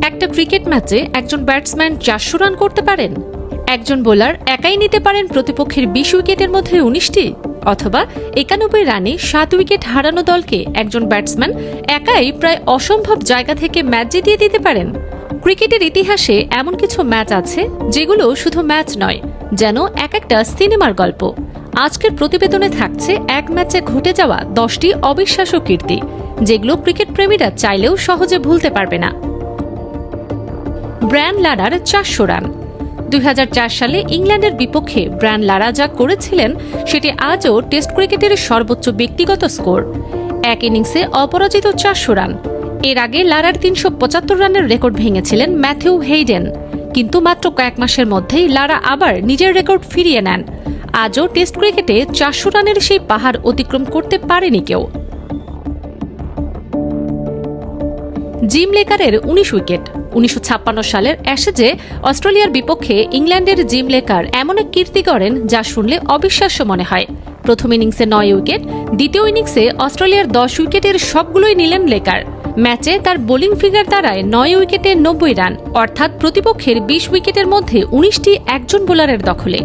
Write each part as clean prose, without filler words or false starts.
একটা ক্রিকেট ম্যাচে একজন ব্যাটসম্যান 400 রান করতে পারেন? একজন বোলার একাই নিতে পারেন প্রতিপক্ষের 20 উইকেটের মধ্যে 19টি? অথবা 91 রানে 7 উইকেট হারানো দলকে একজন ব্যাটসম্যান একাই প্রায় অসম্ভব জায়গা থেকে ম্যাচ জিতিয়ে দিতে পারেন? ক্রিকেটের ইতিহাসে এমন কিছু ম্যাচ আছে যেগুলো শুধু ম্যাচ নয়, যেন একটা সিনেমার গল্প। আজকের প্রতিবেদনে থাকছে এক ম্যাচে ঘটে যাওয়া 10টি অবিশ্বাস্য কীর্তি, যেগুলো ক্রিকেট প্রেমীরা চাইলেও সহজে ভুলতে পারবে না। Brian লারার 400 run. 2004 সালে ইংল্যান্ডের বিপক্ষে ব্রায়ান লারা যা করেছিলেন সেটি আজও টেস্ট ক্রিকেটের সর্বোচ্চ ব্যক্তিগত স্কোর। এক ইনিংসে অপরাজিত 400 রান। এর আগে লারার 375 রানের রেকর্ড ভেঙেছিলেন ম্যাথিউ হেইডেন, কিন্তু মাত্র কয়েক মাসের মধ্যেই লারা আবার নিজের রেকর্ড ফিরিয়ে নেন। আজও টেস্ট ক্রিকেটে 400 রানের সেই পাহাড় অতিক্রম করতে পারেনি কেউ। Gym লেকারের 19 wicket. 1956 সালের অ্যাশেজে অস্ট্রেলিয়ার বিপক্ষে ইংল্যান্ডের জিম লেকার এমন এক কীর্তি করেন যা শুনলে অবিশ্বাস্য মনে হয়। প্রথম ইনিংসে 9 উইকেট, দ্বিতীয় ইনিংসে অস্ট্রেলিয়ার 10 উইকেটের সবগুলোই নিলেন লেকার। ম্যাচে তার বোলিং ফিগার দাঁড়ায় 9 উইকেটে 90 রান, অর্থাৎ প্রতিপক্ষের 20 উইকেটের মধ্যে 19টি একজন বোলারের দখলে।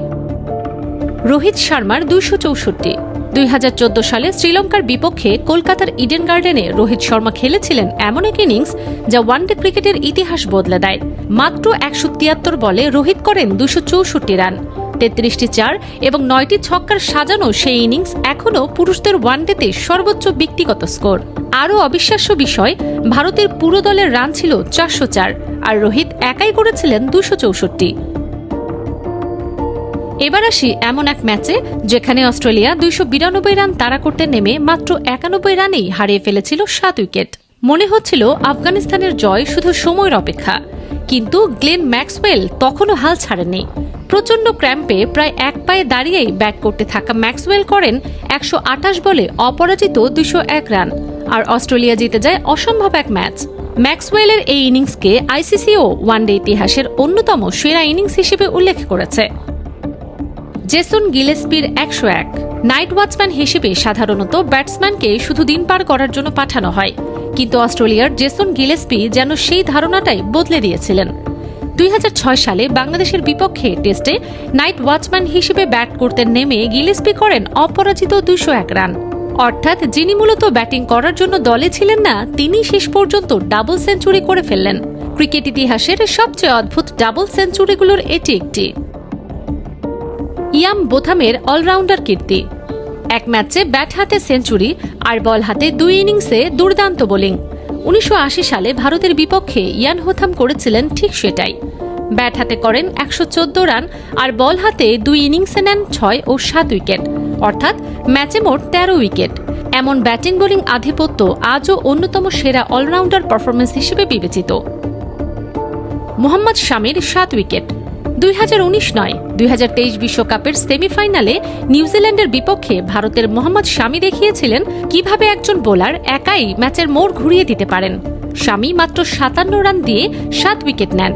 রোহিত শর্মার 264। 2014 সালে শ্রীলঙ্কার বিপক্ষে কলকাতার ইডেন গার্ডেনে রোহিত শর্মা খেলেছিলেন এমন এক ইনিংস যা ওয়ানডে ক্রিকেটের ইতিহাস বদলে দেয়। মাত্র 173 বলে রোহিত করেন 264 রান, 33টি 4 এবং 9টি ছক্কার সাজানো সেই ইনিংস এখনও পুরুষদের ওয়ানডেতে সর্বোচ্চ ব্যক্তিগত স্কোর। আরও অবিশ্বাস্য বিষয়, ভারতের পুরো দলের রান ছিল 404 আর রোহিত একাই করেছিলেন 264। এবার আসি এমন এক ম্যাচে যেখানে অস্ট্রেলিয়া 292 রান তাড়া করতে নেমে মাত্র 91 রানেই হারিয়ে ফেলেছিল 7 উইকেট। মনে হচ্ছিল আফগানিস্তানের জয় শুধু সময়ের অপেক্ষা, কিন্তু গ্লেন ম্যাক্সওয়েল তখনও হাল ছাড়েননি। প্রচণ্ড ক্র্যাম্পে প্রায় এক পায়ে দাঁড়িয়েই ব্যাট করতে থাকা ম্যাক্সওয়েল করেন 128 বলে অপরাজিত 201 রান, আর অস্ট্রেলিয়া জিতে যায় অসম্ভব এক ম্যাচ। ম্যাক্সওয়েলের এই ইনিংসকে আইসিসিও ওয়ানডে ইতিহাসের অন্যতম সেরা ইনিংস হিসেবে উল্লেখ করেছে। জেসন গিলেস্পির 101। নাইট ওয়াচম্যান হিসেবে সাধারণত ব্যাটসম্যানকে শুধু দিন পার করার জন্য পাঠানো হয়, কিন্তু অস্ট্রেলিয়ার জেসন গিলেস্পি যেন সেই ধারণাটাই বদলে দিয়েছিলেন। 2006 সালে বাংলাদেশের বিপক্ষে টেস্টে নাইট ওয়াচম্যান হিসেবে ব্যাট করতে নেমে গিলেস্পি করেন অপরাজিত 201 রান, অর্থাৎ যিনি মূলত ব্যাটিং করার জন্য দলে ছিলেন না, তিনি শেষ পর্যন্ত ডাবল সেঞ্চুরি করে ফেললেন। ক্রিকেট ইতিহাসের সবচেয়ে অদ্ভুত ডাবল সেঞ্চুরিগুলোর এটি একটি। ইয়াম বোথামের অলরাউন্ডার কীর্তি। এক ম্যাচে ব্যাট হাতে সেঞ্চুরি আর বল হাতে 2 ইনিংসে দুর্দান্ত বোলিং। 1980 সালে ভারতের বিপক্ষে ইয়ান হোথাম করেছিলেন ঠিক সেটাই। ব্যাট হাতে করেন 114 রান আর বল হাতে 2 ইনিংসে নেন 6 ও 7 উইকেট, অর্থাৎ ম্যাচে মোট 13 উইকেট। এমন ব্যাটিং বোলিং আধিপত্য আজও অন্যতম সেরা অলরাউন্ডার পারফরমেন্স হিসেবে বিবেচিত। মোহাম্মদ শামির 7 উইকেট। 2019 নয়, 2023 বিশ্বকাপের সেমিফাইনালে নিউজিল্যান্ডের বিপক্ষে ভারতের মোহাম্মদ শামি দেখিয়েছিলেন কিভাবে একজন বোলার একাই ম্যাচের মোড় ঘুরিয়ে দিতে পারেন। শামি মাত্র 57 রান দিয়ে 7 উইকেট নেন।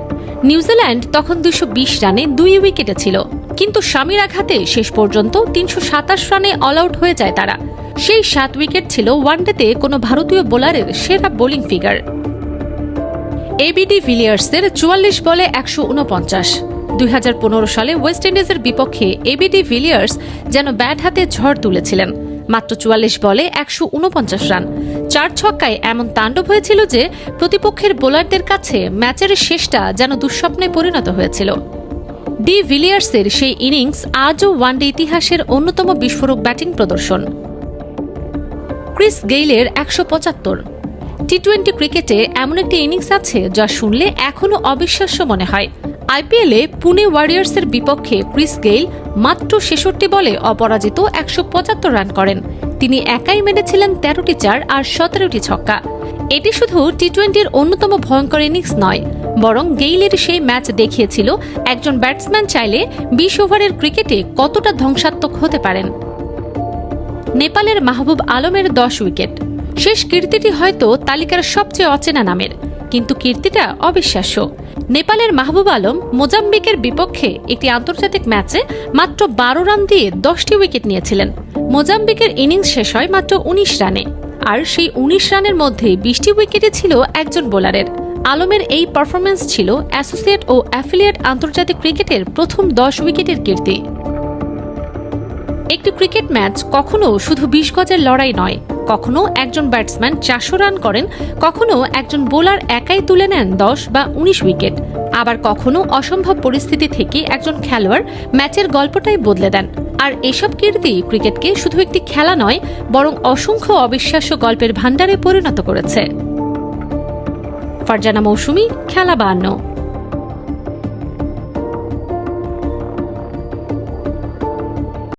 নিউজিল্যান্ড তখন 220 রানে 2 উইকেটে ছিল, কিন্তু শামির আঘাতে শেষ পর্যন্ত 327 রানে অল আউট হয়ে যায় তারা। সেই 7 উইকেট ছিল ওয়ানডেতে কোনো ভারতীয় বোলারের সেরা বোলিং ফিগার। এবিডি ভিলিয়ার্সের 44 বলে 149। 2015 সালে ওয়েস্ট ইন্ডিজের বিপক্ষে এবিডি ভিলিয়ার্স যেন ব্যাট হাতে ঝড় তুলেছিলেন। মাত্র 44 বলে 149 রান, 4 ছক্কায় এমন তাণ্ডব হয়েছিল যে প্রতিপক্ষের বোলারদের কাছে ম্যাচের শেষটা যেন দুঃস্বপ্নে পরিণত হয়েছিল। ডি ভিলিয়ার্সের সেই ইনিংস আজও ওয়ানডে ইতিহাসের অন্যতম বিস্ফোরক ব্যাটিং প্রদর্শন। ক্রিস গেইলের 175। টি-20 ক্রিকেটে এমন একটি ইনিংস আছে যা শুনলে এখনও অবিশ্বাস্য মনে হয়। আইপিএলে পুনে ওয়ারিয়র্সের বিপক্ষে ক্রিস গেইল মাত্র 66 বলে অপরাজিত 175 রান করেন। তিনি একাই মেরেছিলেন 13টি 4 আর 17টি ছক্কা। এটি শুধু টি-20-র অন্যতম ভয়ঙ্কর ইনিংস নয়, বরং গেইলের সেই ম্যাচ দেখিয়েছিল একজন ব্যাটসম্যান চাইলে 20 ওভারের ক্রিকেটে কতটা ধ্বংসাত্মক হতে পারেন। নেপালের মাহবুব আলমের 10 উইকেট। শেষ কীর্তিটি হয়তো তালিকার সবচেয়ে অচেনা নামের, কিন্তু কীর্তিটা অবিশ্বাস্য। নেপালের মাহবুব আলম মোজাম্বিকের বিপক্ষে একটি আন্তর্জাতিক ম্যাচে মাত্র 12 রান দিয়ে 10টি উইকেট নিয়েছিলেন। মোজাম্বিকের ইনিংস শেষ হয় মাত্র 19 রানে, আর সেই 19 রানের মধ্যে 20টি উইকেটে ছিল একজন বোলারের। আলমের এই পারফরম্যান্স ছিল অ্যাসোসিয়েট ও অ্যাফিলিয়েট আন্তর্জাতিক ক্রিকেটের প্রথম 10 উইকেটের কীর্তি। একটি ক্রিকেট ম্যাচ কখনো শুধু 20 গজের লড়াই নয়, কখনো একজন ব্যাটসম্যান 400 রান করেন, কখনো একজন বোলার একাই তুলে নেন 10 বা 19 উইকেট, আবার কখনো অসম্ভব পরিস্থিতি থেকে একজন খেলোয়াড় ম্যাচের গল্পটাই বদলে দেন। আর এসব কীর্তি ক্রিকেটকে শুধু একটি খেলা নয়, বরং অসংখ্য অবিশ্বাস্য গল্পের ভাণ্ডারে পরিণত করেছে। ফারজানা মৌসুমী, খেলা 52।